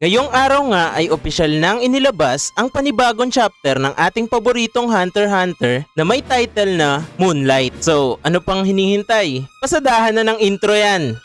Ngayong araw nga ay opisyal nang inilabas ang panibagong chapter ng ating paboritong Hunter x Hunter na may title na Moonlight. So, ano pang hinihintay? Pasadahan na ng intro yan!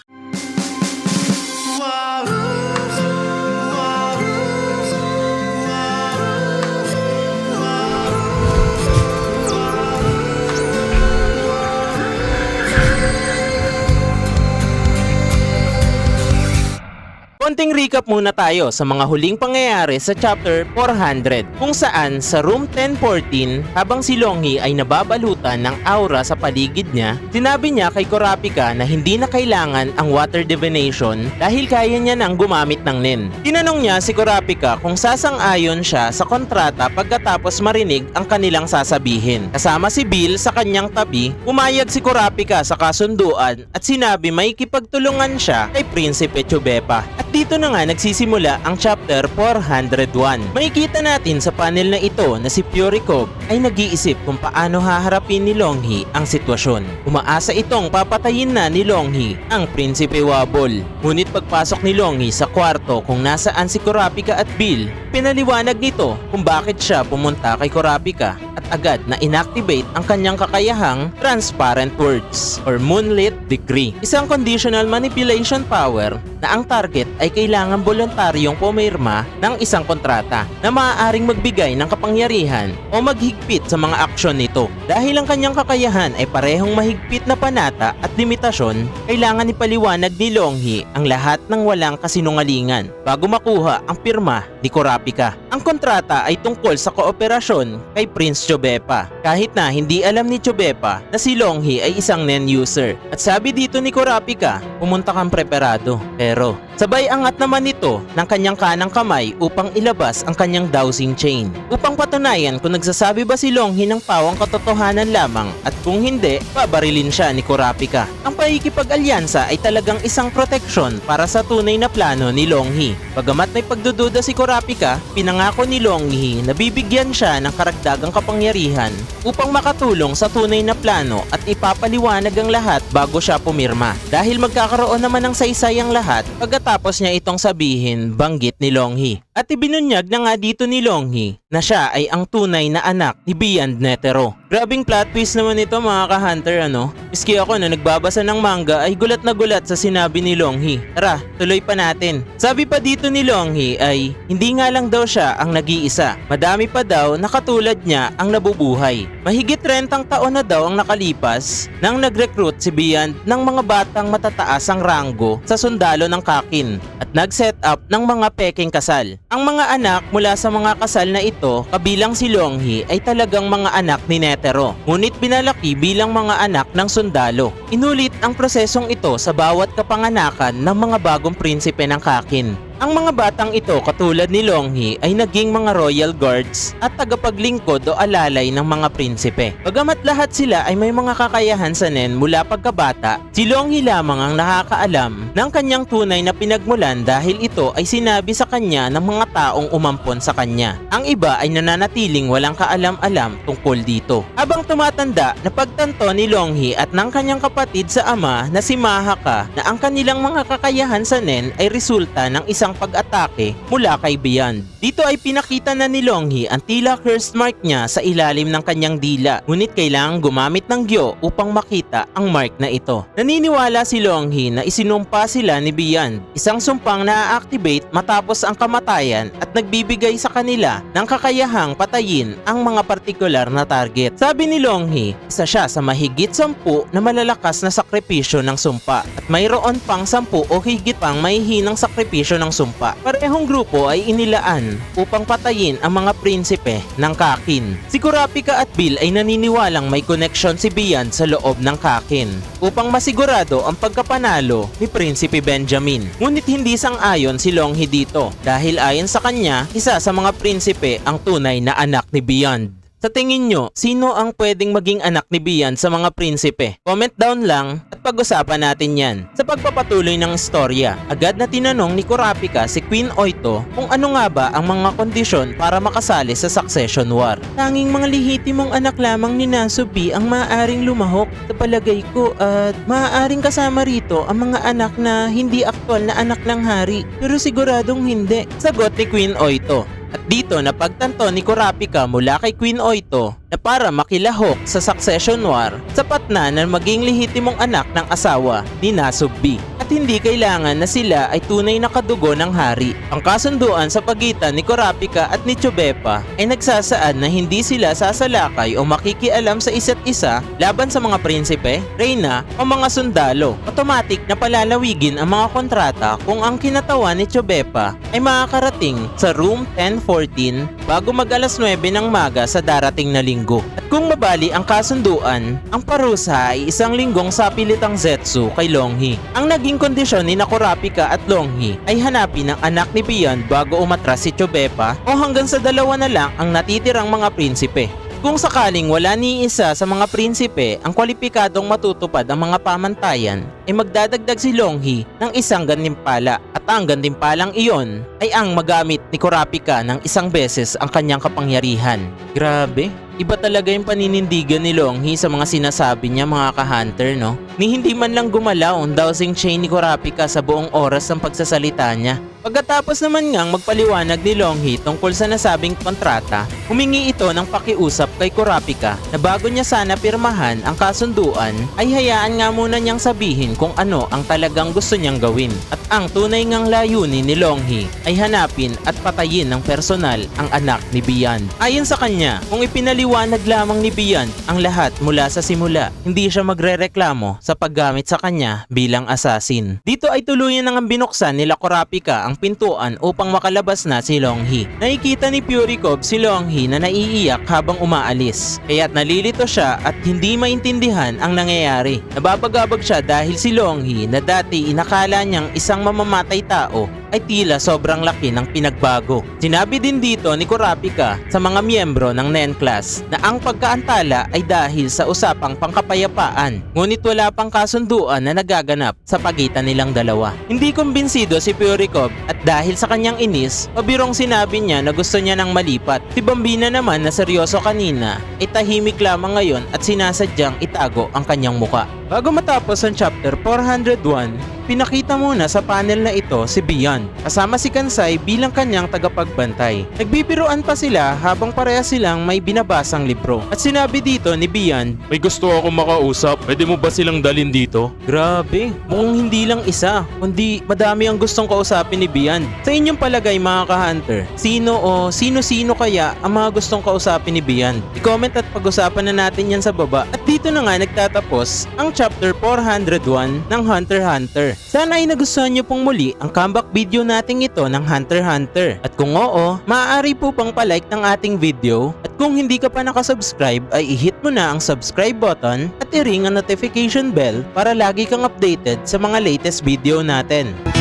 Konting recap muna tayo sa mga huling pangyayari sa chapter 400 kung saan sa room 1014 habang si Longhi ay nababalutan ng aura sa paligid niya, sinabi niya kay Kurapika na hindi na kailangan ang water divination dahil kaya niya nang gumamit ng Nen. Tinanong niya si Kurapika kung sasang-ayon siya sa kontrata pagkatapos marinig ang kanilang sasabihin. Kasama si Bill sa kanyang tabi, pumayag si Kurapika sa kasunduan at sinabi may kipagtulungan siya kay Prinsipe Chubepa. At dito na nga nagsisimula ang chapter 401. Makikita natin sa panel na ito na si Purikov ay nag-iisip kung paano haharapin ni Longhi ang sitwasyon. Umaasa itong papatayin na ni Longhi ang Prinsipe Wabol. Ngunit pagpasok ni Longhi sa kwarto kung nasaan si Kurapika at Bill, pinaliwanag nito kung bakit siya pumunta kay Kurapika at agad na inactivate ang kanyang kakayahang transparent words or moonlit decree. Isang conditional manipulation power na ang target ay kailangan voluntaryong pumirma ng isang kontrata na maaaring magbigay ng kapangyarihan o maghigpit sa mga aksyon nito. Dahil ang kanyang kakayahan ay parehong mahigpit na panata at limitasyon, kailangan ipaliwanag ni Longhi ang lahat ng walang kasinungalingan bago makuha ang pirma ni Kurapika. Ang kontrata ay tungkol sa kooperasyon kay Prince Chubepa kahit na hindi alam ni Chubepa na si Longhi ay isang Nen user. At sabi dito ni Kurapika, pumunta kang preparado. Pero sabay angat naman nito ng kanyang kanang kamay upang ilabas ang kanyang dowsing chain upang patunayan kung nagsasabi ba si Longhi ng pawang katotohanan lamang at kung hindi, babarilin siya ni Kurapika. Ang pakikipag-alyansa ay talagang isang proteksyon para sa tunay na plano ni Longhi. Bagamat may pagdududa si Kurapika, pinangako ni Longhi na bibigyan siya ng karagdagang kapangyarihan upang makatulong sa tunay na plano at ipapaliwanag ang lahat bago siya pumirma. Dahil magkakaroon naman ng saysayang lahat pagkatapos niya itong sabihin, banggit ni Longhi. At ibinunyag na nga dito ni Longhi na siya ay ang tunay na anak ni Beyond Netero. Grabing plot twist naman ito mga ka-hunter ano. Miski ako na nagbabasa ng manga ay gulat na gulat sa sinabi ni Longhi. Tara, tuloy pa natin. Sabi pa dito ni Longhi ay hindi nga lang daw siya ang nag-iisa. Madami pa daw na katulad niya ang nabubuhay. Mahigit 30 taon na daw ang nakalipas nang nag-recruit si Beyond ng mga batang matataas ang ranggo sa sundalo ng Kakin at nag-set up ng mga peking kasal. Ang mga anak mula sa mga kasal na ito, kabilang si Longhi, ay talagang mga anak ni Netero, ngunit binalaki bilang mga anak ng sundalo. Inulit ang prosesong ito sa bawat kapanganakan ng mga bagong prinsipe ng Kakin. Ang mga batang ito katulad ni Longhi ay naging mga royal guards at tagapaglingkod o alalay ng mga prinsipe. Bagamat lahat sila ay may mga kakayahan sa Nen mula pagkabata, si Longhi lamang ang nakakaalam ng kanyang tunay na pinagmulan dahil ito ay sinabi sa kanya ng mga taong umampon sa kanya. Ang iba ay nananatiling walang kaalam-alam tungkol dito. Habang tumatanda, napagtanto ni Longhi at ng kanyang kapatid sa ama na si Mahaka na ang kanilang mga kakayahan sa Nen ay resulta ng isang pag-atake mula kay Beyond. Dito ay pinakita na ni Longhi ang tila cursed mark niya sa ilalim ng kanyang dila, ngunit kailangang gumamit ng Gyo upang makita ang mark na ito. Naniniwala si Longhi na isinumpa sila ni Beyond, isang sumpang na-activate matapos ang kamatayan at nagbibigay sa kanila ng kakayahang patayin ang mga partikular na target. Sabi ni Longhi, isa siya sa mahigit 10 na malalakas na sakripisyo ng sumpa at mayroon pang 10 o higit pang mahihinang sakripisyo ng sumpa. Parehong grupo ay inilaan upang patayin ang mga prinsipe ng Kakin. Si Kurapika at Bill ay naniniwalang may connection si Beyond sa loob ng Kakin upang masigurado ang pagkapanalo ni Prinsipe Benjamin. Ngunit hindi sang-ayon si Longhi dito dahil ayon sa kanya, isa sa mga prinsipe ang tunay na anak ni Beyond. Sa tingin nyo, sino ang pwedeng maging anak ni Beyond sa mga prinsipe? Comment down lang at pag-usapan natin yan. Sa pagpapatuloy ng istorya, agad na tinanong ni Kurapika si Queen Oito kung ano nga ba ang mga kondisyon para makasali sa Succession War. Tanging mga lihitimong anak lamang ni Nasubi ang maaaring lumahok sa palagay ko at maaaring kasama rito ang mga anak na hindi aktwal na anak ng hari, pero siguradong hindi. Sagot ni Queen Oito. At dito napagtanto ni Kurapika mula kay Queen Oito na para makilahok sa Succession War, sapat na maging lehitimong anak ng asawa ni Nasubi at hindi kailangan na sila ay tunay na kadugo ng hari. Ang kasunduan sa pagitan ni Kurapika at ni Chobepa ay nagsasaad na hindi sila sasalakay o makikialam sa isa't isa laban sa mga prinsipe, reyna o mga sundalo. Automatic na palalawigin ang mga kontrata kung ang kinatawan ni Chobepa ay makakarating sa room 1014 bago mag alas 9 ng maga sa darating na linggo. At kung mabali ang kasunduan, ang parusa ay 1 linggong sapilitang zetsu kay Longhi. Ang naging kondisyon ni Kurapika at Longhi ay hanapin ang anak ni Beyond bago umatras si Chobepa o hanggang sa 2 na lang ang natitirang mga prinsipe. Kung sakaling wala ni isa sa mga prinsipe ang kwalipikadong matutupad ang mga pamantayan, ay magdadagdag si Longhi ng 1 gantimpala at ang gantimpalang iyon ay ang magamit ni Kurapika ng 1 beses ang kanyang kapangyarihan. Grabe! Iba talaga yung paninindigan ni Longhi sa mga sinasabi niya mga ka-hunter, no? Ni hindi man lang gumalaw ang dowsing chain ni Kurapika sa buong oras ng pagsasalita niya. Pagkatapos naman ngang magpaliwanag ni Longhi tungkol sa nasabing kontrata, humingi ito ng pakiusap kay Kurapika na bago niya sana pirmahan ang kasunduan ay hayaan nga muna niyang sabihin kung ano ang talagang gusto niyang gawin. At ang tunay ngang layunin ni Longhi ay hanapin at patayin ng personal ang anak ni Beyond. Ayon sa kanya, kung ipinaliwanag lamang ni Beyond ang lahat mula sa simula, hindi siya magrereklamo sa paggamit sa kanya bilang assassin. Dito ay tuluyan nang binuksan nila Kurapika ang pintuan upang makalabas na si Longhi. Nakikita ni Purikov si Longhi na naiiyak habang umaalis. Kaya't nalilito siya at hindi maintindihan ang nangyayari. Nababagabag siya dahil si Longhi na dati inakala niyang isang mamamatay tao ay tila sobrang laki ng pinagbago. Sinabi din dito ni Kurapika sa mga miyembro ng Nen Class na ang pagkaantala ay dahil sa usapang pangkapayapaan, ngunit wala pang kasunduan na nagaganap sa pagitan nilang dalawa. Hindi kumbinsido si Purikov at dahil sa kanyang inis, pabirong sinabi niya na gusto niya ng malipat. Si Bambina naman na seryoso kanina ay tahimik lamang ngayon at sinasadyang itago ang kanyang muka. Bago matapos ang chapter 401, pinakita muna sa panel na ito si Beyond kasama si Kansai bilang kanyang tagapagbantay. Nagbibiruan pa sila habang parehas silang may binabasang libro. At sinabi dito ni Beyond, May gusto akong makausap. Pwede mo ba silang dalhin dito? grabe, mukhang hindi lang isa, kundi madami ang gustong kausapin ni Beyond. Sa inyong palagay mga ka-hunter, sino o sino-sino kaya ang mga gustong kausapin ni Beyond? I-comment at pag-usapan na natin yan sa baba. At dito na nga nagtatapos ang chapter 401 ng Hunter x Hunter. Sana ay nagustuhan nyo pong muli ang comeback video nating ito ng Hunter x Hunter. At kung oo, maaari po pang palike ng ating video. At kung hindi ka pa nakasubscribe ay i-hit mo na ang subscribe button at i-ring ang notification bell para lagi kang updated sa mga latest video natin.